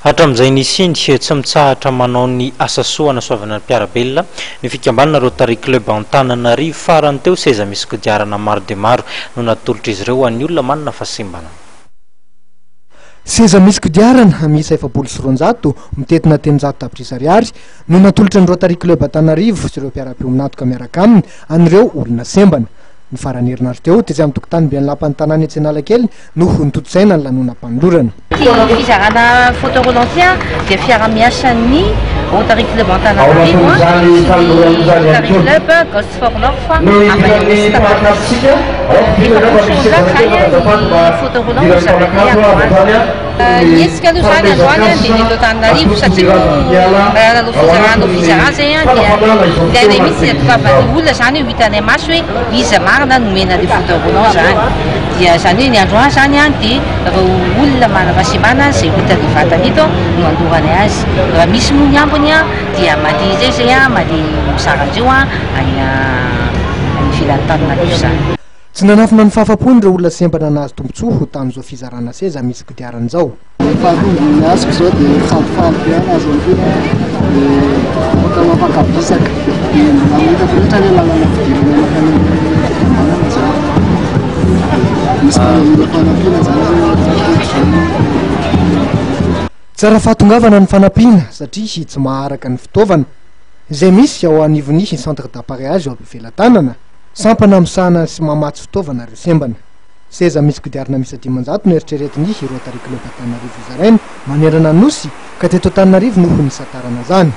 Hatramin'izay nisy tsy mitsahatra manao ny asa soa anasoavana ny mpiarabelona ny fikambanana Rotary Club Antananarivo farany teo seza misy kodiarana maro dia maro no natolotra izy ireo an'ny olona manana fahasimbana. Seza misy kodiarana miisa 700 mitetina 800 tapitrisa ariary no natolotra ny Rotary Club Antananarivo sy ireo mpiara-peo minatoka miaraka aminy an'ireo olona sembana. Ny farany herinandro teo tetsy amin'ny tokotany Beanlapan'ny tanàna etsy Analakely no nototsaina ny lanonam-panolorana. Fizarana photo relancien dia fiara-miasan'ny Rotary Club Antananarivo Rotary Club Ghost for Love photo relance nietsika aloha zany androany dia ny Antananarivo satria nalo fizarana zay dia ilainay mihitsy atokavan'ny olona zany hoe hitanay maso hoe iza marina nomena le photo relance zany dia zany hoe ny androany zany dia reo olona manafasimbana zay hitan'ny vatany eto no andorany azy raha misy moa ny ambony dia mandeha zay mandeha misarandreo any filan'ny Antananarivo zany. Tsy nanafina ny fahafapony ireo olona sembana nahazo tombontsoa tamin'izao fizarana seza misy kodiaran'izao. Faharombony azoko zao dia fahampiana azy dia mafakabisaka mahita foretra ny lalana fidirana misy fanampiana zany. Tsara fahatongavana ny fanampiana satria tsy maharaka ny fitaovana izay misy ao anivony centre d'appareillage ao ampivelan-tanana sampana misahana sy mamatsy fitaovana ireo sembana. Seza misy kodiarana misy 500 no eritreretin'ny Rotary Club Antananarivo izarainy manerana nosy ka teto Antananarivo no nisatarana zany.